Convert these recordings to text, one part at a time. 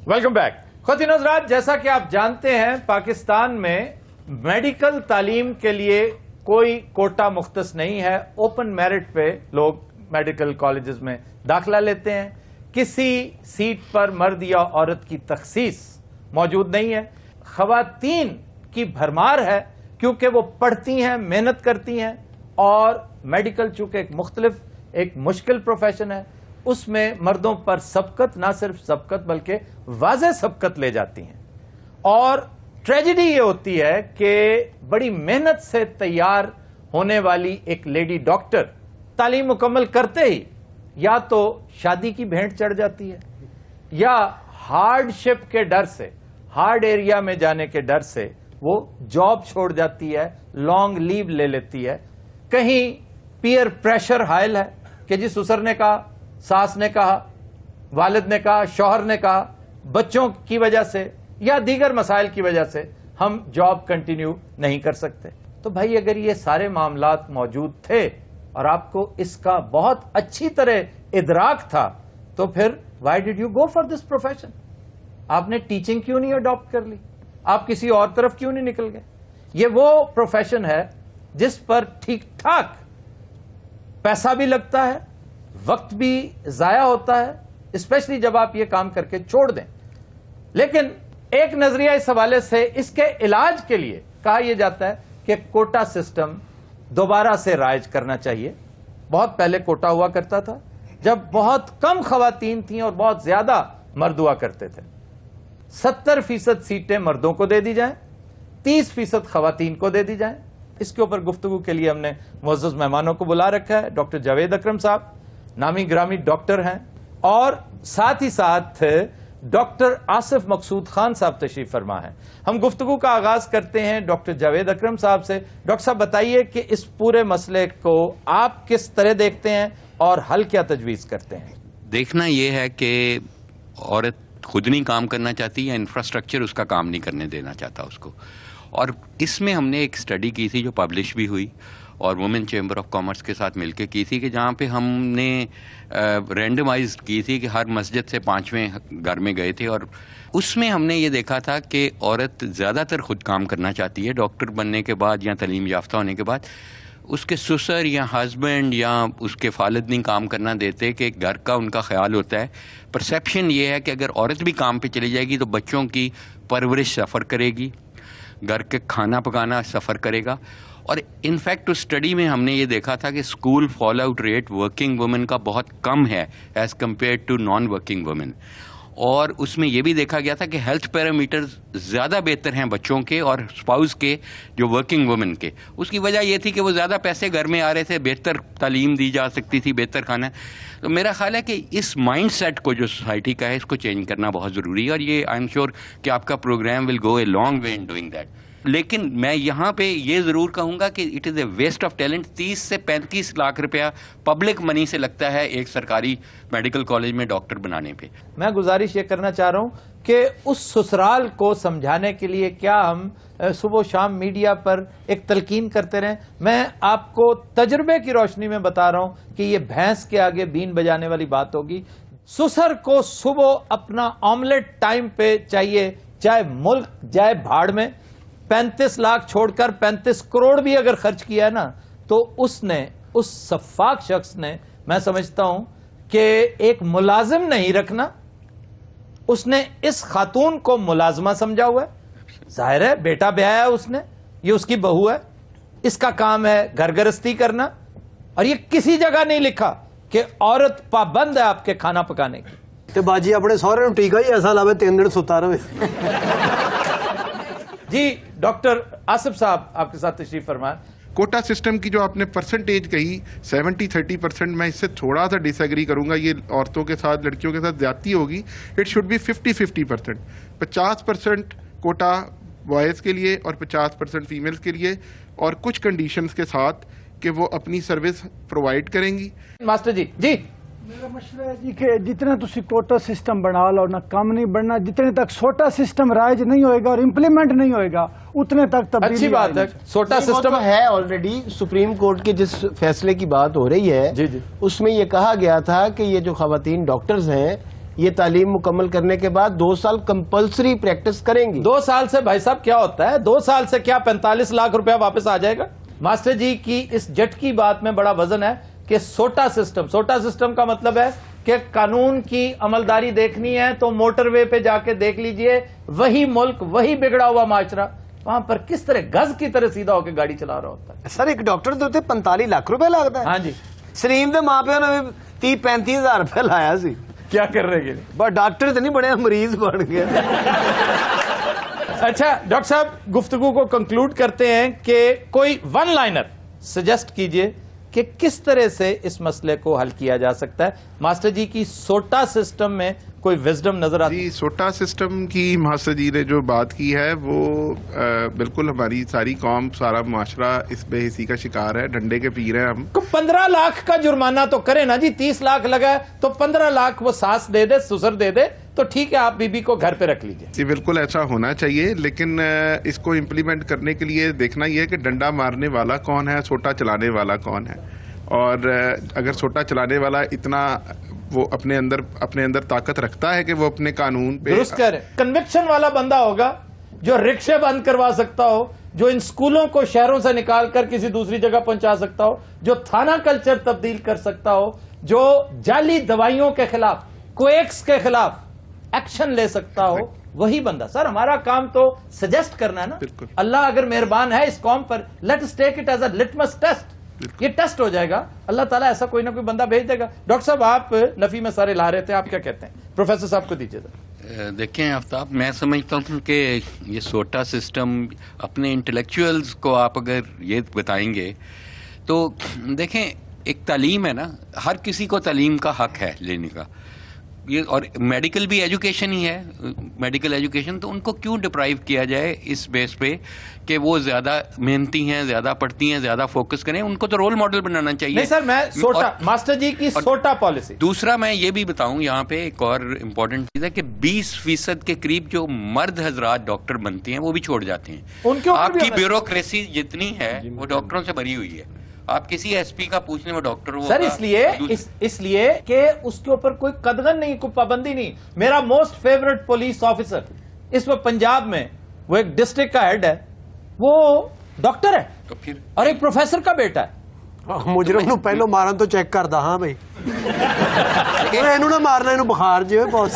Welcome back. ख़वातीन हज़रात, जैसा कि आप जानते हैं पाकिस्तान में मेडिकल तालीम के लिए कोई कोटा मुख्तस नहीं है। ओपन मेरिट पे लोग मेडिकल कॉलेजेस में दाखिला लेते हैं। किसी सीट पर मर्द या औरत की तखसीस मौजूद नहीं है। ख़वातीन की भरमार है क्योंकि वो पढ़ती हैं, मेहनत करती हैं, और मेडिकल चूंकि एक मुख्तलिफ एक मुश्किल प्रोफेशन है, उसमें मर्दों पर सबकत, ना सिर्फ सबकत बल्कि वाज़ेह सबकत ले जाती हैं। और ट्रेजेडी ये होती है कि बड़ी मेहनत से तैयार होने वाली एक लेडी डॉक्टर तालीम मुकम्मल करते ही या तो शादी की भेंट चढ़ जाती है, या हार्डशिप के डर से, हार्ड एरिया में जाने के डर से वो जॉब छोड़ जाती है, लॉन्ग लीव ले लेती है। कहीं पीयर प्रेशर हायल है कि जी ससुर ने कहा, सास ने कहा, वालिद ने कहा, शौहर ने कहा, बच्चों की वजह से या दीगर मसाइल की वजह से हम जॉब कंटिन्यू नहीं कर सकते। तो भाई अगर ये सारे मामलात मौजूद थे और आपको इसका बहुत अच्छी तरह इदराक था, तो फिर why did you go for this profession? आपने टीचिंग क्यों नहीं अडॉप्ट कर ली? आप किसी और तरफ क्यों नहीं निकल गए? ये वो प्रोफेशन है जिस पर ठीक ठाक पैसा भी लगता है, वक्त भी जाया होता है, स्पेशली जब आप ये काम करके छोड़ दें। लेकिन एक नजरिया इस हवाले से इसके इलाज के लिए कहा यह जाता है कि कोटा सिस्टम दोबारा से राइज करना चाहिए। बहुत पहले कोटा हुआ करता था जब बहुत कम खवातीन थीं और बहुत ज्यादा मर्द हुआ करते थे। 70% सीटें मर्दों को दे दी जाएं, 30% खवातीन को दे दी जाएं। इसके ऊपर गुफ्तगू के लिए हमने मुअज़्ज़ज़ मेहमानों को बुला रखा है। डॉक्टर जावेद अकरम साहब नामी ग्रामी डॉक्टर हैं, और साथ ही साथ डॉक्टर आसिफ मकसूद खान साहब तशरीफ फरमा हैं। हम गुफ्तगू का आगाज करते हैं डॉक्टर जावेद अकरम साहब से। डॉक्टर साहब बताइए कि इस पूरे मसले को आप किस तरह देखते हैं और हल क्या तजवीज़ करते हैं? देखना यह है कि औरत खुद नहीं काम करना चाहती या इंफ्रास्ट्रक्चर उसका काम नहीं करने देना चाहता उसको। और इसमें हमने एक स्टडी की थी जो पब्लिश भी हुई और वुमेन चैम्बर ऑफ कॉमर्स के साथ मिलकर की थी, कि जहाँ पे हमने रैंडमाइज की थी कि हर मस्जिद से 5वें घर में गए थे, और उसमें हमने ये देखा था कि औरत ज़्यादातर खुद काम करना चाहती है डॉक्टर बनने के बाद या तालीम याफ्ता होने के बाद। उसके ससुर या हस्बैंड या उसके फालिद नहीं काम करना देते कि घर का उनका ख्याल होता है। परसेप्शन ये है कि अगर औरत भी काम पे चली जाएगी तो बच्चों की परवरिश सफ़र करेगी, घर के खाना पकाना सफ़र करेगा। और इनफैक्ट उस स्टडी में हमने ये देखा था कि school fall out rate working women का बहुत कम है as compare to non working women. और उसमें यह भी देखा गया था कि हेल्थ पैरामीटर्स ज़्यादा बेहतर हैं बच्चों के और स्पाउस के जो वर्किंग वुमेन के। उसकी वजह यह थी कि वो ज़्यादा पैसे घर में आ रहे थे, बेहतर तालीम दी जा सकती थी, बेहतर खाना। तो मेरा ख्याल है कि इस माइंड सेट को जो सोसाइटी का है इसको चेंज करना बहुत ज़रूरी है, और ये आई एम श्योर कि आपका programme will go a long way in doing that. लेकिन मैं यहाँ पे ये ज़रूर कहूँगा कि it is a waste of talent. 30 से 35 लाख रुपया पब्लिक मनी से लगता है एक सरकारी मेडिकल कॉलेज में डॉक्टर बनाने पे। मैं गुजारिश ये करना चाह रहा हूँ कि उस ससुराल को समझाने के लिए क्या हम सुबह शाम मीडिया पर एक तलकीन करते रहें? मैं आपको तजुर्बे की रोशनी में बता रहा हूँ कि ये भैंस के आगे बीन बजाने वाली बात होगी। ससुर को सुबह अपना ऑमलेट टाइम पे चाहिए, चाहे मुल्क जाए भाड़ में। 35 लाख छोड़कर 35 करोड़ भी अगर खर्च किया है ना, तो उसने, उस सफाक शख्स ने, मैं समझता हूं कि एक मुलाजिम नहीं रखना, उसने इस खातून को मुलाजमा समझा हुआ है। जाहिर है बेटा ब्याया उसने, ये उसकी बहू है, इसका काम है घर गृहस्थी करना। और ये किसी जगह नहीं लिखा कि औरत पाबंद है आपके खाना पकाने की। ते बाजी अपने सौरे नु टीका ही ऐसा लावे 3 दिन सुता रहे। जी डॉक्टर आसिफ साहब आपके साथ तशरीफ फरमाएं। कोटा सिस्टम की जो आपने परसेंटेज कही 70-30%, मैं इससे थोड़ा सा डिसएग्री करूंगा। ये औरतों के साथ, लड़कियों के साथ ज्यादती होगी। It should be 50-50%। 50% quota boys के लिए और 50% फीमेल्स के लिए, और कुछ कंडीशंस के साथ कि वो अपनी सर्विस प्रोवाइड करेंगी। मास्टर जी। जी मेरा मशवरा है जी कि जितना तुसी कोटा सिस्टम बना लो ना, कम नहीं बढ़ना। जितने तक सोटा सिस्टम राइज नहीं होएगा और इम्प्लीमेंट नहीं होएगा उतने तक तब्दीली। अच्छी बात है, सोटा सिस्टम है ऑलरेडी। सुप्रीम कोर्ट के जिस फैसले की बात हो रही है जी जी, उसमें ये कहा गया था कि ये जो खवातीन डॉक्टर्स हैं یہ تعلیم مکمل کرنے کے بعد 2 سال کمپلسری پریکٹس کریں گی. 2 سال سے بھائی صاحب کیا ہوتا ہے؟ 2 سال سے کیا 45 لاکھ روپیہ واپس آ جائے گا؟ ماسٹر جی کی اس جٹ کی بات میں بڑا وزن ہے کہ سوٹا سسٹم کا مطلب ہے کہ قانون کی عملداری دیکھنی ہے تو موٹر وے پہ جا کے دیکھ لیجئے، وہی ملک، وہی بگڑا ہوا معاشرہ، وہاں پر کس طرح گز کی طرح سیدھا ہو کے گاڑی چلا رہا ہوتا ہے. سر ایک ڈاکٹر دے 45 لاکھ روپے لگتا ہے. ہاں جی، سلیم دے ماں پیو نے 30-35 ہزار روپے لایا سی. کیا کر رہے گے؟ بس ڈاکٹر تو نہیں بنے، مریض بن گیا. اچھا ڈاکٹر صاحب، گفتگو کو کنکلوڈ کرتے ہیں کہ کوئی ون لائنر سجیسٹ کیجئے کہ کس طرح سے اس مسئلے کو حل کیا جا سکتا ہے. ماسٹر جی کی سوٹا سسٹم میں کوئی وزڈم نظر آتی ہے؟ جی، سوٹا سسٹم کی ماسٹر جی نے جو بات کی ہے وہ بالکل ہماری ساری قوم، سارا معاشرہ اس بے حسی کا شکار ہے، ڈنڈے کے پیر ہیں ہم. 15 لاکھ کا جرمانہ تو کرے نا جی. 30 لاکھ لگا ہے تو 15 لاکھ وہ ساس دے دے، سسر دے دے تو ٹھیک ہے، آپ بی بی کو گھر پہ رکھ لیجئے. جی بالکل ایسا ہونا چاہیے، لیکن اس کو امپلیمنٹ کرنے کے لیے دیکھنا یہ ہے کہ ڈنڈا مارنے والا کون ہے، سوٹا چلانے والا کون ہے. اور اگر سوٹا چلانے والا اتنا وہ اپنے اندر طاقت رکھتا ہے کہ وہ اپنے قانون پہ درست کہہ رہے ہیں، کنوکشن والا بندہ ہوگا جو رکشے بند کروا سکتا ہو، جو ان سکولوں کو شہروں سے نکال کر کسی دوسری جگہ پہنچا سکتا ہو، جو تھانہ کلچر تبدیل کر سکتا ہو، جو جعلی دوائیوں کے خلاف، کویکس کے خلاف ایکشن لے سکتا ہو، وہی بندہ. سر ہمارا کام تو سجیسٹ کرنا ہے نا. بالکل. اللہ اگر مہربان ہے اس قوم پر، let us take it as a litmus test. یہ ٹیسٹ ہو جائے گا، اللہ تعالیٰ ایسا کوئی نہ کوئی بندہ بھیج دے گا. ڈاکٹر صاحب آپ نفی میں سارے لا رہے تھے، آپ کیا کہتے ہیں؟ پروفیسر صاحب کو دیجیے گا. دیکھیں آفتاب، میں سمجھتا ہوں کہ یہ سوٹا سسٹم اپنے انٹلیکچوئلز کو آپ اگر یہ بتائیں گے تو دیکھیں، ایک تعلیم ہے نا، ہر کسی کو تعلیم کا حق ہے لینے کا. یہ اور میڈیکل بھی ایجوکیشن ہی ہے، میڈیکل ایجوکیشن، تو ان کو کیوں ڈپرائیو کیا جائے اس بیس پہ کہ وہ زیادہ محنتی ہیں، زیادہ پڑھتی ہیں، زیادہ فوکس کریں. ان کو تو رول ماڈل بنانا چاہیے. نہیں سر، میں سوٹا ماسٹر جی کی سوٹا پالیسی. دوسرا میں یہ بھی بتاؤں یہاں پہ ایک اور امپورٹنٹ چیز ہے کہ 20% کے قریب جو مرد حضرات ڈاکٹر بنتے ہیں وہ بھی چھوڑ جاتے ہیں. ان کے اوپر آپ بھی کی بیوروکریسی جتنی ہے وہ ڈاکٹروں سے بھری ہوئی ہے. آپ کسی ایس پی کا پوچھنے میں ڈاکٹر سر اس لیے کہ اس کے اوپر کوئی قدغن نہیں، کوئی پابندی نہیں. میرا موسٹ فیوریٹ پولیس آفیسر اس وقت پنجاب میں، وہ ایک ڈسٹرکٹ کا ہیڈ ہے، وہ ڈاکٹر ہے تو پھر اور ایک پروفیسر کا بیٹا ہے. مجرم نو پہلو مارن تو چیک کردا. ہاں بھائی اینو نہ مارنا، اینو بخار جو ہے بہت.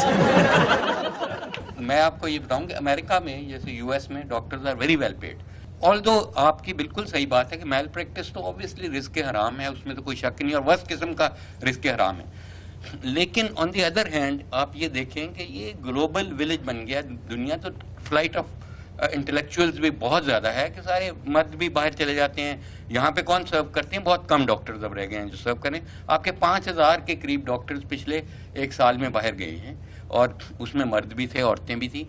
میں آپ کو یہ بتاؤں کہ امریکہ میں جیسے یو ایس میں doctors are very well paid. Although آپ کی بالکل صحیح بات ہے کہ میل پریکٹس تو اوبویسلی رزق حرام ہے، اس میں تو کوئی شک نہیں، اور ورسٹ قسم کا رزق حرام ہے. لیکن آن دی ادر ہینڈ آپ یہ دیکھیں کہ یہ گلوبل ولیج بن گیا دنیا، تو فلائٹ آف انٹلیکچوئلز بھی بہت زیادہ ہے کہ سارے مرد بھی باہر چلے جاتے ہیں. یہاں پہ کون سرو کرتے ہیں؟ بہت کم ڈاکٹرز اب رہ گئے ہیں جو سرو کریں. آپ کے 5000 کے قریب ڈاکٹرز پچھلے 1 سال میں باہر گئے ہیں، اور اس میں مرد بھی تھے، عورتیں بھی تھیں.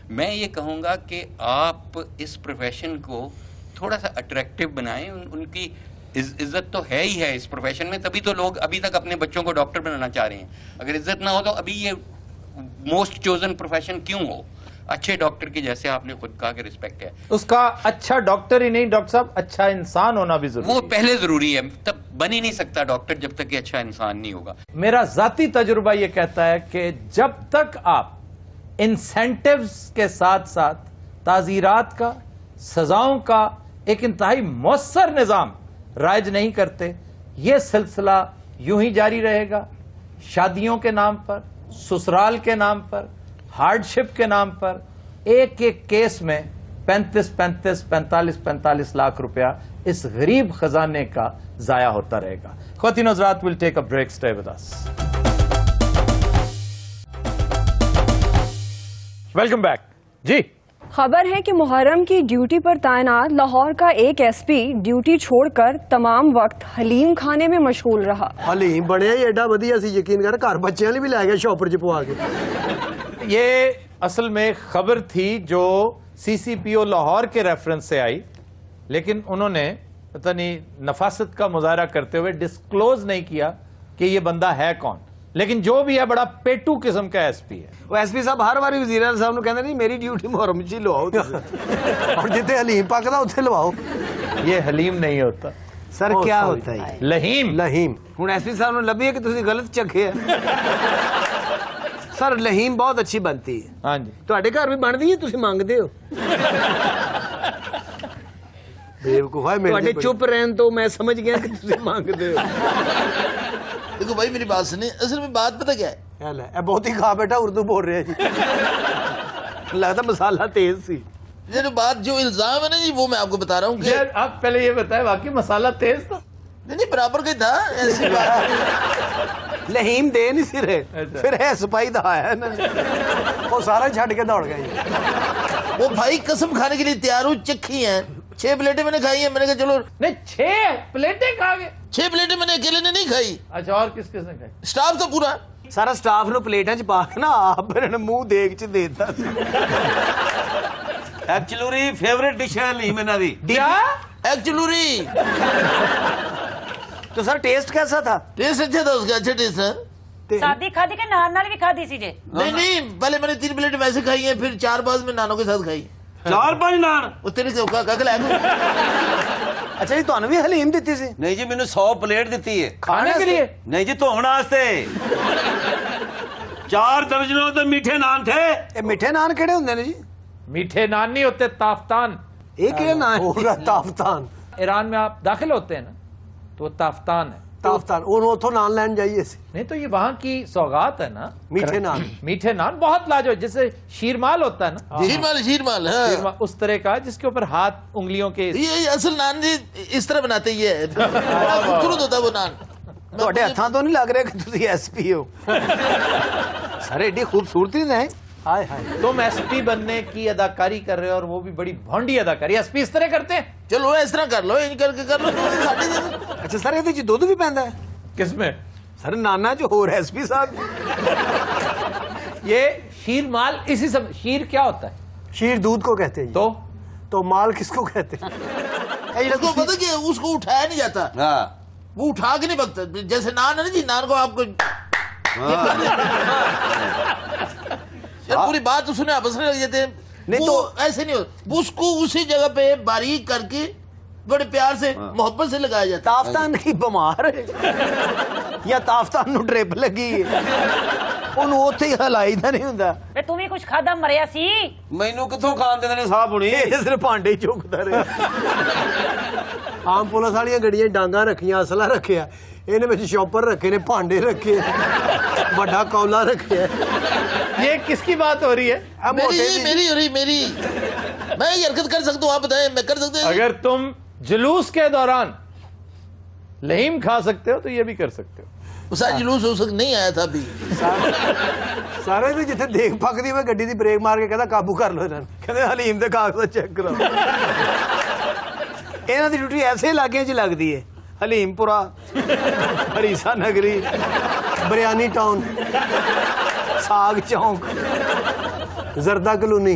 میں یہ کہوں گا کہ آپ اس پروفیشن کو تھوڑا سا اٹریکٹیو بنائیں. ان کی عزت تو ہے ہی ہے اس پروفیشن میں، تبھی تو لوگ ابھی تک اپنے بچوں کو ڈاکٹر بنانا چاہ رہے ہیں. اگر عزت نہ ہو تو ابھی یہ موسٹ چوزن پروفیشن کیوں ہو؟ اچھے ڈاکٹر کی، جیسے آپ نے خود کہا کہ رسپیکٹ ہے، اس کا اچھا ڈاکٹر ہی نہیں ڈاکٹر صاحب، اچھا انسان ہونا بھی ضروری ہے. وہ پہلے ضروری ہے. تب بن ہی نہیں سکتا ڈاکٹر جب تک کہ اچھا انسان نہیں ہوگا. میرا ذاتی تجربہ یہ کہتا ہے کہ جب تک آپ انسینٹیوز کے ساتھ ساتھ تعزیرات کا، سزاؤں کا ایک انتہائی مؤثر نظام رائج نہیں کرتے، یہ سلسلہ یوں ہی جاری رہے گا. شادیوں کے نام پر، سسرال کے نام پر، ہارڈ شپ کے نام پر ایک ایک کیس میں 45 لاکھ روپیہ اس غریب خزانے کا ضائع ہوتا رہے گا. خواتین و حضرات، we'll take a break. Stay with us. Welcome back. جی خبر ہے کہ محرم کی ڈیوٹی پر تعینات لاہور کا ایک ایس پی ڈیوٹی چھوڑ کر تمام وقت حلیم کھانے میں مشغول رہا. حلیم بنیا ہی ایڈا ودیا سی، یقین کر گھر بچیاں بھی لے گیا شاپر چ پوا کے. یہ اصل میں خبر تھی جو سی سی پی او لاہور کے ریفرنس سے آئی، لیکن انہوں نے پتہ نہیں نفاست کا مظاہرہ کرتے ہوئے ڈسکلوز نہیں کیا کہ یہ بندہ ہے کون. لیکن جو بھی ہے بڑا پیٹو قسم کا ایس پی ہے. وہ ایس پی صاحب ہر بار وزیر اعظم صاحب نو کہندے نہیں میری ڈیوٹی محرم چ لواؤ اور جتنے حلیم پکدا اوتھے لواؤ. یہ حلیم نہیں ہوتا سر، کیا ہوتا ہے لہیم. لہیم. ہن ایس پی صاحب نو لبھی ہے کہ تسی غلط چکھے ہے. ਸਰ ਲਹੀਮ ਬਹੁਤ ਅੱਛੀ ਬਣਦੀ ਹੈ। ਹਾਂਜੀ ਤੁਹਾਡੇ ਘਰ ਵੀ ਬਣਦੀ ਹੈ, ਤੁਸੀਂ ਮੰਗਦੇ ਹੋ? ਬੇਵਕੂਫ ਹੈ ਮੇਰੇ। ਤੁਹਾਡੇ चुप रहने तो मैं समझ गया कि तुम मांगते हो। देखो भाई मेरी बात सुनिए, असल में बात पता क्या है, ਇਹ ਬਹੁਤ ਹੀ ਖਾ ਬੈਠਾ ਉਰਦੂ ਬੋਲ ਰਿਹਾ ਜੀ। ਲੱਗਦਾ ਮਸਾਲਾ ਤੇਜ਼ ਸੀ। ये जो बात जो इल्जाम है ना जी, वो मैं आपको बता रहा हूँ कि यार आप पहले ये बताएं वाकई मसाला तेज था? नहीं बराबर का ही था, ऐसी बात ਲਹੀਮ ਦੇ ਨਹੀਂ ਸੀ ਰਹੇ, ਅੱਛਾ। ਫਿਰ ਇਹ ਸਪਾਈ ਦਾ ਆਇਆ ਇਹਨਾਂ ਨੇ, ਉਹ ਸਾਰਾ ਹੀ ਛੱਡ ਕੇ ਦੌੜ ਗਿਆ ਜੀ। वो भाई कसम खाने के लिए तैयार हूँ, चखी है 6 प्लेटें मैंने खाई है, मैंने कहा चलो नहीं 6 प्लेटें खा गए। 6 प्लेटें मैंने अकेले ने नहीं खाई, अच्छा और किस किसने खाई? स्टाफ था पूरा। ਸਾਰਾ ਸਟਾਫ ਨੂੰ ਪਲੇਟਾਂ 'ਚ ਪਾ ਕੇ ਨਾ ਆਪ ਇਹਨਾਂ ਨੇ ਮੂੰਹ ਦੇਖ 'ਚ ਦੇ ਦਿੱਤਾ ਸੀ। एक्चुअली फेवरेट डिश है हलीम इन्हां दी। क्या? एक्चुअली तो सर टेस्ट कैसा था? टेस्ट अच्छा था उसका, अच्छा टेस्ट है। सादी खादी के नान नाल भी खादी सी जे। नहीं नहीं, पहले मैंने 3 प्लेट वैसे खाई है, फिर 4 बाद में नानों के साथ खाई। 4-5 नान। वो तेरे से कल ਅੱਛਾ ਜੀ ਤੁਹਾਨੂੰ ਵੀ ਹਲੀਮ ਦਿੱਤੀ ਸੀ? नहीं जी मैंने 100 प्लेट दी है। खाने के लिए? नहीं जी धोने वास्ते। 4 दर्जनों तो मीठे नान थे। ਇਹ ਮਿੱਠੇ ਨਾਨ ਕਿਹੜੇ ਹੁੰਦੇ ਨੇ ਜੀ? मीठे नान नहीं होते, ताफ्तान। ਇਹ ਕਿਹੜੇ ਨਾਨ ਹੋਗਾ? ਤਾਫਤਾਨ। ईरान में आप दाखिल होते हैं ना तो वो ताफ्तान है। ਤਾਫਤਾਨ ਉਹਨੂੰ ਉੱਥੋਂ ਨਾਨ ਲੈਣ ਜਾਈਏ ਸੀ। नहीं तो ये वहाँ की सौगात है ना, मीठे नान। मीठे नान बहुत लाजवाब, जैसे शीरमाल होता है ना, शीरमाल हाँ। शीरमाल उस तरह का जिसके ऊपर हाथ उंगलियों के ये असल नान जी इस तरह बनाते ही है, खूबसूरत होता है वो नान। ਤੁਹਾਡੇ ਹੱਥਾਂ ਤੋਂ ਨਹੀਂ ਲੱਗ ਰਿਹਾ ਕਿ ਤੁਸੀਂ ਐਸਪੀ ਹੋ। ਸਾਰੇ ਏਡੀ ਖੂਬਸੂਰਤੀ ਨੇ। ਹਾਏ ਹਾਏ। तुम एसपी बनने की अदाकारी कर रहे हो और वो भी बड़ी भोंडी अदाकारी। एसपी इस तरह करते हैं? चलो इस तरह कर लो, इन करके कर लो तो साढ़े दिन। ਅੱਛਾ ਸਰ ਇਹਦੇ 'ਚ ਦੁੱਧ ਵੀ ਪੈਂਦਾ ਹੈ? किसमें? ਸਰ ਨਾਨਾ 'ਚ ਹੋਰ ਐਸਪੀ ਸਾਹਿਬ। ये शीरमाल इसी सब। शीर क्या होता है? शीर दूध को कहते हैं। तो माल किसको कहते हैं? उसको पता कि उसको उठाया नहीं जाता, हाँ। वो उठा के नहीं पकता। जैसे नान है ना जी, नान को आपको यार पूरी बात तो सुने आप हंसने लग जाते हैं। नहीं वो तो ऐसे नहीं होता, उसको उसी जगह पे बारीक करके बड़े प्यार से मोहब्बत से लगाया जाता है। ਤਾਫਤਾਨ ਕੀ ਬਿਮਾਰ ਹੈ ਜਾਂ ਤਾਫਤਾਨ ਨੂੰ ਡ੍ਰਿਪ ਲੱਗੀ ਹੈ? ਉਹਨੂੰ ਉੱਥੇ ਹੀ ਹਲਾਈਦਾ ਨਹੀਂ ਹੁੰਦਾ। वे तू भी कुछ खादा मरिया सी। मैनू कित्थों खान देंदे ने साहब हुणी। ਇਹ ਸਿਰਫ ਭਾਂਡੇ ਹੀ ਚੁੱਕਦਾ ਰਿਹਾ। ਆਮ ਪੁਲਿਸ ਵਾਲੀਆਂ ਗੱਡੀਆਂ 'ਚ ਡਾਂਗਾ ਰੱਖੀਆਂ, ਅਸਲਾ ਰੱਖਿਆ, ਇਹਨੇ ਵਿੱਚ ਸ਼ੌਪਰ ਰੱਖੇ ਨੇ, ਭਾਂਡੇ ਰੱਖੇ, ਵੱਡਾ ਕੌਲਾ ਰੱਖਿਆ। ये किसकी बात हो रही है? मेरी मैं ये हरकत कर सकता हूँ, आप बताएं मैं कर सकते हैं? अगर तुम जुलूस के दौरान लहीम खा सकते हो तो ये भी कर सकते हो। उसका जुलूस हो सकता नहीं आया था अभी। ਸਾਰੇ ਵੀ ਜਿੱਥੇ ਦੇਖ ਪੱਕਦੀ ਹੋਵੇ ਗੱਡੀ ਦੀ ਬ੍ਰੇਕ ਮਾਰ ਕੇ ਕਹਿੰਦਾ ਕਾਬੂ ਕਰ ਲਓ ਇਹਨਾਂ ਨੂੰ, ਕਹਿੰਦੇ ਹਲੀਮ ਦੇ ਕਾਗਜ਼ ਚੈੱਕ ਕਰਾਓ। ਇਹਨਾਂ ਦੀ ਡਿਊਟੀ ਐਸੇ ਇਲਾਕਿਆਂ 'ਚ ਲੱਗਦੀ ਹੈ, ਹਲੀਮਪੁਰਾ, ਹਰੀਸਾ ਨਗਰੀ, ਬਰਿਆਨੀ ਟਾਊਨ, ਸਾਗ ਚੌਂਕ, ਜ਼ਰਦਾ ਕਲੋਨੀ।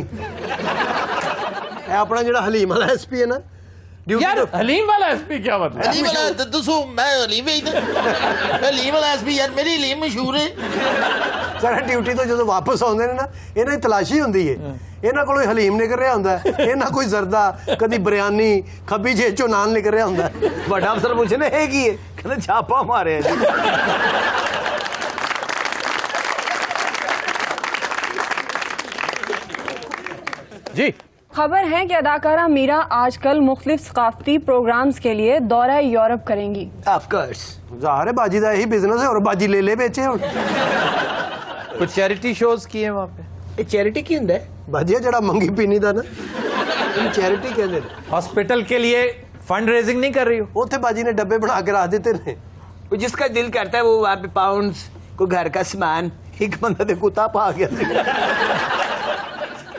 ਇਹ ਆਪਣਾ ਜਿਹੜਾ ਹਲੀਮ ਵਾਲਾ ਐਸਪੀ ਹੈ ਨਾ, यार हलीम वाला एसपी क्या मतलब? हलीम वाला दसो, मैं हलीम ही था। हलीम वाला एसपी यार, मेरी हलीम मशहूर है। ਸਾਡਾ ਡਿਊਟੀ ਤੋਂ ਜਦੋਂ ਵਾਪਸ ਆਉਂਦੇ ਨੇ ਨਾ, ਇਹਨਾਂ ਦੀ ਤਲਾਸ਼ੀ ਹੁੰਦੀ ਹੈ। ਇਹਨਾਂ ਕੋਲੋਂ ਹਲੀਮ ਨਿਕਲ ਰਿਹਾ ਹੁੰਦਾ, ਇਹਨਾਂ ਕੋਈ ਜ਼ਰਦਾ, ਕਦੀ ਬਰਿਆਨੀ, ਖੱਬੀ ਜੇਬ ਚੋਂ ਨਾਨ ਨਿਕਲ ਰਿਹਾ ਹੁੰਦਾ। ਵੱਡਾ ਅਫਸਰ ਪੁੱਛਣੇ ਇਹ ਕੀ ਹੈ, ਕਹਿੰਦੇ ਛਾਪਾ ਮਾਰਿਆ ਜੀ। जी खबर है कि अदाकारा मीरा आजकल मुख्तलिफ सकाफती प्रोग्राम्स के लिए दौरा यूरोप करेंगी। ऑफ कोर्स ਜ਼ਾਹਰ ਹੈ ਬਾਜੀ ਦਾ ਇਹੀ ਬਿਜ਼ਨਸ ਹੈ, और ਬਾਜੀ ਲੈ ਲੈ ਵੇਚੇ ਹੁਣ। कुछ चैरिटी शोज किए वहाँ पे। ਇਹ ਚੈਰਿਟੀ ਕੀ ਹੁੰਦਾ ਹੈ? ਬਾਜੀ ਜਿਹੜਾ ਮੰਗੀ ਪੀਣੀ ਦਾ ਨਾ, ਇਹਨੂੰ ਚੈਰਿਟੀ ਕਹਿੰਦੇ ਨੇ। हॉस्पिटल के लिए फंड रेजिंग नहीं कर रही हो? ਉੱਥੇ ਬਾਜੀ ਨੇ ਡੱਬੇ ਬਣਾ ਕੇ ਰੱਖ ਦਿੱਤੇ ਨੇ, जिसका दिल करता है वो वहाँ पे पाउंड्स ਕੋਈ घर का सामान। ਇੱਕ ਬੰਦਾ ਤੇ ਕੁੱਤਾ ਪਾ ਗਿਆ ਸੀ,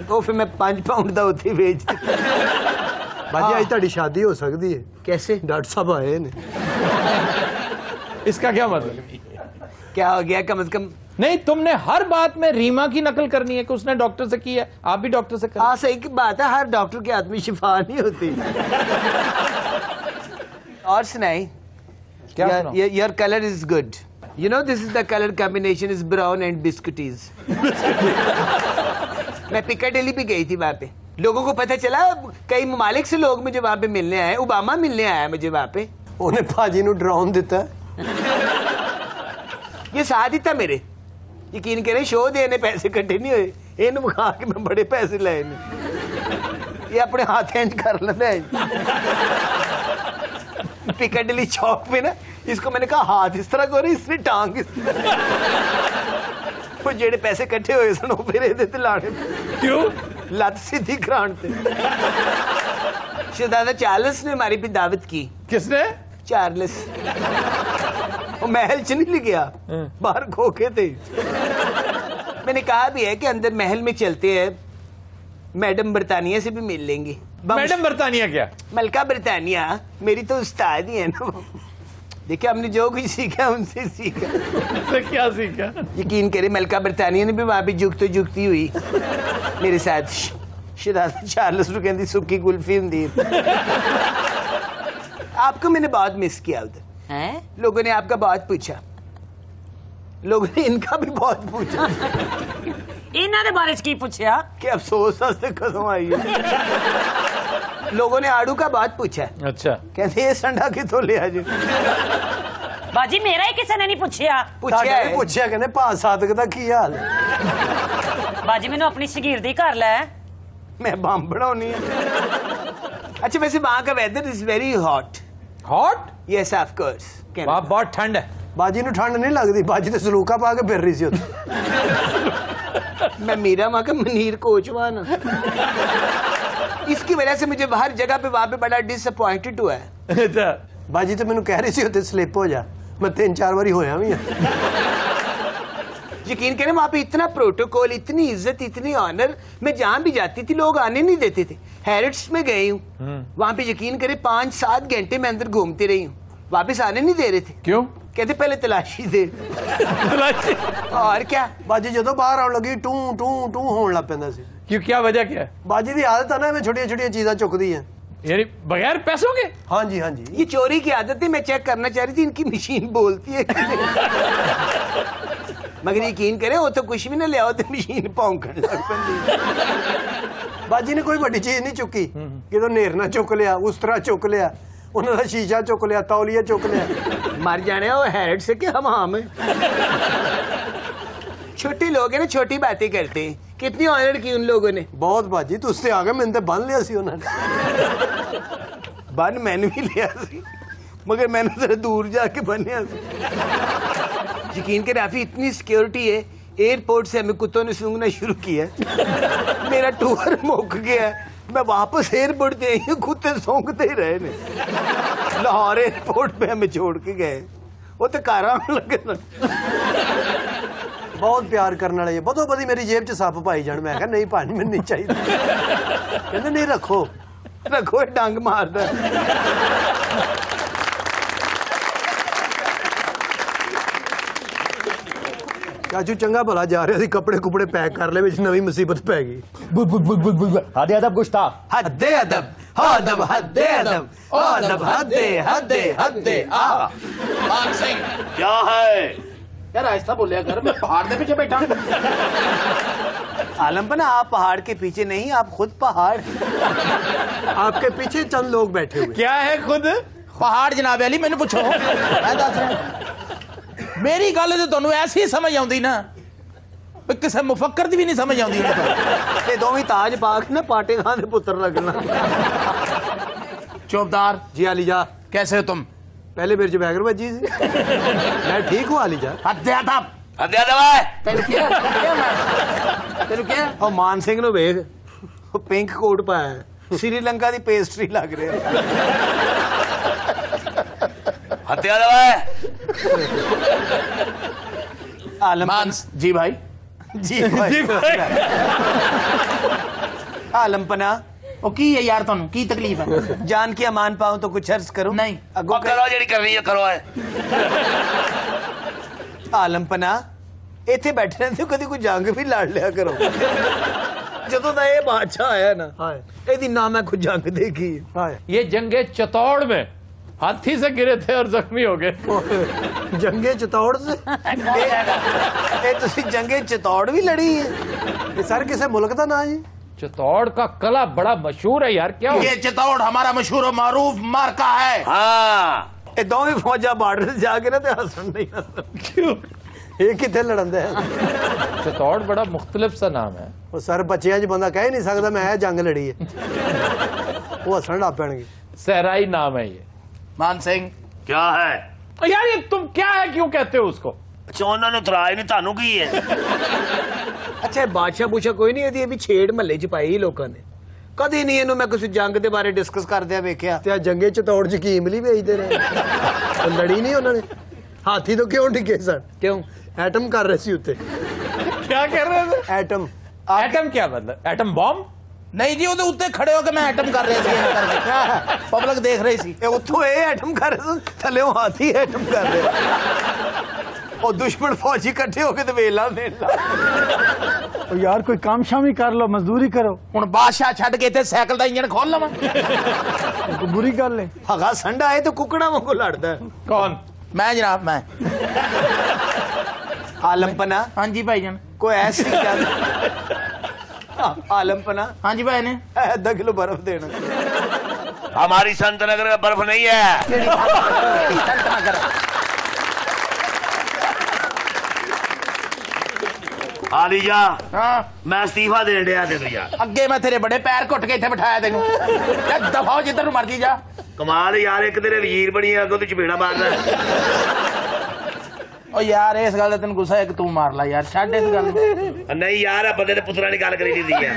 ਉਹ ਫਿਰ ਮੈਂ 5 ਪਾਉਂਡ ਦਾ ਉੱਥੇ ਵੇਚ ਦਿੱਤਾ। ਬਾਜੀ ਅੱਜ ਤੁਹਾਡੀ ਸ਼ਾਦੀ ਹੋ ਸਕਦੀ ਹੈ। कैसे? ਡਾਕਟਰ ਸਾਹਿਬ ਆਏ ਨੇ। इसका क्या मतलब? क्या हो गया? कम से कम नहीं, तुमने हर बात में रीमा की नकल करनी है कि उसने डॉक्टर से की है, आप भी डॉक्टर से कर। हाँ सही की बात है, हर डॉक्टर के हाथ में शिफा नहीं होती। और सुनाई क्या सुनाऊं? Your colour is good, you know this is the colour combination is brown and biscuities. मैं पिकाडेली भी गई थी, वहाँ पे लोगों को पता चला, कई ममालिक से लोग मुझे वहाँ पे मिलने आए, ओबामा मिलने आया मुझे वहाँ पे। ਉਹਨੇ ਭਾਜੀ ਨੂੰ ਡਰਾਉਣ ਦਿੱਤਾ। ये साथ ही था मेरे, ਯਕੀਨ ਕਰੇ ਸ਼ੋਅ ਦੇ ਇਹਨੇ ਪੈਸੇ ਇਕੱਠੇ ਨਹੀਂ ਹੋਏ, ਇਹਨੂੰ ਵਿਖਾ ਕੇ ਮੈਂ ਬੜੇ ਪੈਸੇ ਲਏ ਨੇ। ਇਹ ਆਪਣੇ हाथ इंज कर लेता है। पिकाडिली चौक में ना इसको मैंने कहा हाथ इस तरह करो, इसने टांग इस तरह। वो जेड़े पैसे इकट्ठे हुए सन वो फिर ਇਹਦੇ ਤੇ ਲਾਣੇ। क्यों? ਲੱਤ सीधी कराने थे। शहजादा चार्ल्स ने हमारी भी दावत की। किसने? चार्ल्स। वो महल च नहीं गया, बाहर खोखे थे। मैंने कहा भी है कि अंदर महल में चलते हैं, मैडम बरतानिया से भी मिल लेंगे। मैडम बरतानिया क्या? मलका बरतानिया मेरी तो उस्ताद ही है ना। देखिए हमने जो कुछ सीखा उनसे सीखा। उनसे क्या सीखा? यकीन करे मलका बरतानिया ने भी वहां पे जुगती हुई मेरे साथ। शहजादा चार्ल्स को कहती सुक्की कुल्फी होंदी। आपको मैंने बहुत मिस किया उधर। लोगों ने आपका बहुत पूछा, लोगों ने इनका भी बहुत पूछा। ਇਹਨਾਂ ਦੇ ਬਾਰੇ ਚ ਕੀ ਪੁੱਛਿਆ? कि अफसोस से कदम आई है। लोगों ने आड़ू का बहुत पूछा। अच्छा। कहते ये संडा कितों लिया जी? ਬਾਜੀ ਮੇਰਾ ਹੀ ਕਿਸੇ ਨੇ ਨਹੀਂ ਪੁੱਛਿਆ। पूछा है। ਪੁੱਛਿਆ ਕਹਿੰਦੇ ਭਾ ਸਾਦਕ ਦਾ ਕੀ ਹਾਲ ਹੈ? ਬਾਜੀ ਮੈਨੂੰ ਆਪਣੀ ਸ਼ਗੀਰਦੀ ਘਰ ਲੈ। मैं बम बनाऊनी है। अच्छा वैसे वहाँ का weather is very hot. Hot? Yes of course. वहाँ बहुत ठंड है। ਬਾਜੀ ਨੂੰ ਠੰਡ ਨਹੀਂ ਲੱਗਦੀ, ਬਾਜੀ ਤੇ ਸਲੂਕਾ ਪਾ ਕੇ ਫਿਰ ਰਹੀ ਸੀ ਉੱਥੇ। मैं मीरा वहाँ का मनीर कोचवान हूँ। इसकी वजह से मुझे हर जगह पे वहाँ पे बड़ा डिसअपॉइंटेड हुआ है। अच्छा। ਬਾਜੀ ਤੇ ਮੈਨੂੰ ਕਹਿ ਰਹੀ ਸੀ ਉੱਥੇ ਸਲਿੱਪ ਹੋ ਜਾ, ਮੈਂ 3-4 ਵਾਰੀ ਹੋਇਆ ਵੀ ਆ। यकीन करें वहाँ पे इतना प्रोटोकॉल, इतनी इज्जत, इतनी ऑनर, मैं जहाँ भी जाती थी लोग आने नहीं देते थे। हैरिट्स में गई हूँ, वहाँ पे यकीन करें 5-7 घंटे मैं अंदर घूमती रही हूँ, वापस आने नहीं दे रहे थे। क्यों? कहते पहले तलाशी दे। तलाशी? और क्या? ਬਾਜੀ ਜਦੋਂ ਬਾਹਰ ਆਉਣ ਲੱਗੀ ਟੂ ਟੂ ਟੂ ਹੋਣ ਲੱਗ ਪੈਂਦਾ ਸੀ। क्यों? क्या वजह क्या है? ਬਾਜੀ ਦੀ ਆਦਤ ਆ ਨਾ ਐਵੇਂ ਛੋਟੀਆਂ ਛੋਟੀਆਂ ਚੀਜ਼ਾਂ ਚੁੱਕਦੀ ਹੈ। यानी बगैर पैसों के? ਹਾਂਜੀ ਹਾਂਜੀ। ये चोरी की आदत है, मैं चेक करना चाह रही थी इनकी मशीन बोलती है कि नहीं। मगर यकीन करें वो तो कुछ भी ना ले आओ तो मशीन भौंकण लग पैंदी। ਬਾਜੀ ਨੇ ਕੋਈ ਵੱਡੀ ਚੀਜ਼ ਨਹੀਂ ਚੁੱਕੀ, ਕਿਦੋਂ ਨੇਰਨਾ ਚੁੱਕ ਲਿਆ, ਉਸਤਰਾ ਚੁੱਕ ਲਿਆ, ਉਹਨਾਂ ਦਾ ਸ਼ੀਸ਼ਾ ਚੁੱਕ ਲਿਆ, ਤੌਲੀਆ ਚੁੱਕ ਲਿਆ। मर जाने वो हैरट से क्या हम है। छोटे लोग हैं ना, छोटी बातें करते हैं। कितनी ऑनर की उन लोगों ने। ਬਹੁਤ ਬਾਜੀ ਤੁਸੀਂ आ गए, मैंने तो बन लिया सी ਉਹਨਾਂ ਨੇ। बन मैंने भी लिया सी, मगर मैंने जरा दूर जाके बनया सी। यकीन कर राफी इतनी सिक्योरिटी है, एयरपोर्ट से हमें कुत्तों ने सूंघना शुरू किया। मेरा टूर मुक गया, मैं वापस एयरपोर्ट पे आई हूँ, कुत्ते सूंघते ही रहे ने। लाहौर एयरपोर्ट पे हमें छोड़ के गए, वो तो कारा लगे ना। ਬਹੁਤ ਪਿਆਰ ਕਰਨ ਵਾਲੇ ਜੀ। ਬਦੋ ਬਦੀ ਮੇਰੀ ਜੇਬ 'ਚ ਸੱਪ ਪਾਈ ਜਾਣ। ਮੈਂ ਕਿਹਾ ਨਹੀਂ ਭਾਜੀ ਮੈਨੂੰ ਨਹੀਂ ਚਾਹੀਦਾ। ਕਹਿੰਦੇ ਨਹੀਂ ਰੱਖੋ रखो डंग मारदा। ਚਾਚੂ ਚੰਗਾ ਭਲਾ ਜਾ ਰਿਹਾ ਸੀ, ਕੱਪੜੇ ਕੁਪੜੇ ਪੈਕ ਕਰ ਲਏ, ਵਿੱਚ ਨਵੀਂ ਮੁਸੀਬਤ ਪੈ ਗਈ। हदे अदब गुस्ता हद्दे अदब, अदब हद्दे अदब, अदब हद्दे हद्दे हद्दे आ। मान सिंह क्या है? यार ऐसा बोलिया कर, मैं पहाड़ के पीछे बैठा हूं। आलमपना आप पहाड़ के पीछे नहीं, आप खुद पहाड़। आपके पीछे चंद लोग बैठे हुए। क्या है खुद? पहाड़ जनाब अली मैंने पूछो, मैं दस रहा मेरी गल तो तुहानू ऐसी समझ आउंदी ना, किसी मुफक्कर दी भी नहीं समझ आउंदी। ये दोवें ताज पाक ना पाटे खान दे पुत्र लगना। चौबदार जी अली जा, कैसे हो तुम? पहले मेरे जो बैगर बजी थी। मैं ठीक हूँ अली जा। हद्दे अदब तेनू क्या और मान सिंह नु वेख, पिंक कोट पाया, श्रीलंका दी पेस्ट्री लग रही है। मान जी भाई, जी भाई। आलमपना ओ की है यार, तुहानू की तकलीफ है? जान की अमान पाऊं तो कुछ अर्ज करो। नहीं अगो करो जेड़ी करनी है करो। आलमपना ਇੱਥੇ ਬੈਠੇ ਰਹਿੰਦੇ ਕਦੀ ਕੋਈ ਜੰਗ ਵੀ ਲੜ ਲਿਆ ਕਰੋ। ਜਦੋਂ ਦਾ ਇਹ ਬਾਦਸ਼ਾਹ ਆਇਆ ਨਾ, ਇਹਦੀ ਨਾ मैं खुद जंग देखी। ये जंगे चित्तौड़ में हाथी से गिरे थे और जख्मी हो गए। जंगे चित्तौड़ से? ਇਹ ਤੁਸੀਂ ਜੰਗੇ ਚਿਤੌੜ ਵੀ ਲੜੀ ਹੈ? ये सर किसे मुल्क का ना जी? चित्तौड़ का कला बड़ा मशहूर है यार। क्या ये चित्तौड़ हमारा मशहूर और मारूफ मार्का है। हाँ, ਇਹ ਦੋਵੇਂ ਫੌਜਾਂ ਬਾਰਡਰ ਤੇ ਜਾ ਕੇ ਨਾ ਤੇ ਹੱਸਣ ਨਹੀਂ ਹੱਸਣ। क्यों? یہ کتنے لڑن دے چتوڑ بڑا مختلف سا نام ہے. وہ سر بچیاں بندہ کہہ نہیں سکتا میں جنگ لڑی ہے. وہ ہسن ڈا پین گے. صحرائی نام ہے یہ. مان سنگھ کیا ہے یار یہ تم کیا ہے کیوں کہتے ہو اس کو؟ اچھا انہوں نے تراج نہیں تانوں کی ہے. اچھا بادشاہ بوشا کوئی نہیں ہے ابھی چھیڑ محلے چ پائی لوگوں نے کدی نہیں انہوں میں کسی جنگ دے بارے ڈسکس کردیا ویکھیا. تے جنگے چتوڑ چ کی املی بھیجتے رہے وہ لڑی نہیں انہوں نے. ہاتھی تو کیوں ڈگے سن کیوں ایٹم کر رہے سی اتنے. کیا کر رہے تھے؟ ایٹم. ایٹم کیا مطلب؟ ایٹم بام؟ نہیں جی وہ اتنے کھڑے ہو کے میں ایٹم کر رہے تھے پبلک دیکھ رہی سی. اتوں یہ ایٹم کر رہے سن تھلے ہاتھی ایٹم کر رہے اور دشمن فوجی کٹھے ہو کے تو ویلا دینا. یار کوئی کام شامی کر لو مزدوری کرو. ہوں بادشاہ چھڈ کے اتنے سائیکل کا انجن کھول لوا بری گل ہے. ہگا سنڈا ہے تو ککڑا وانگو لڑتا ہے. کون؟ میں جناب میں عالم پنا. ہاں جی بھائی جان. کوئی ایسی گل عالم پنا. ہاں جی بھائی نے 10 کلو برف دینا. ہماری سنت نگر میں برف نہیں ہے. آلی جا ہاں میں استعفا دین ڈیا تینوں یار. اگے میں تیرے بڑے پیر کٹ کے اتنے بٹھایا تینوں دفاع ہو جدھر مرضی جا. کمال یار ایک تیرے وزیر بنی ہے اگوں تو چپیڑا مارنا. او یار اس گل تین گسا ہے کہ تو مار لا یار چھڈ اس گل. نہیں یار بندے نے پترا کی گل کری دی ہے.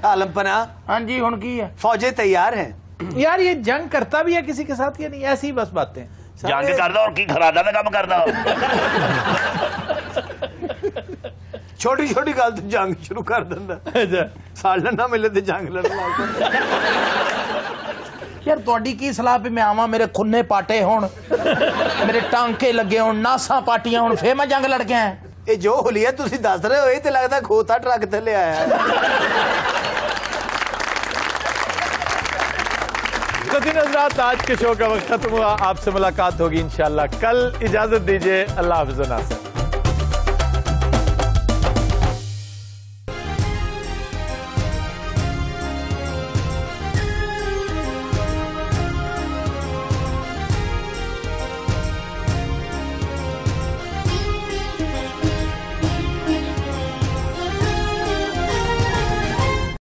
عالم پنا. ہاں جی ہوں کی ہے؟ فوجیں تیار ہیں. یار یہ جنگ کرتا بھی ہے کسی کے ساتھ یا نہیں؟ ایسی بس باتیں. جنگ کردا اور کی خرادا کا کام کردا. چھوٹی چھوٹی گل تو جنگ شروع کر دینا. سالن نہ ملے تو جنگ لڑنا. یار تھوڑی کی سلاح پہ میں آواں میرے کھنے پاٹے ہون میرے ٹانکے لگے ہون ناساں پاٹیاں ہون پھر میں جنگ لڑ کے آیا. یہ جو حلیہ تسی دس رہے ہو یہ تو لگتا کھوتا ٹرک تھلے آیا ہے. ناظرین حضرات آج کے شو کا وقت ختم ہوا. آپ سے ملاقات ہوگی انشاءاللہ کل. اجازت دیجیے. اللہ حافظ و ناصر.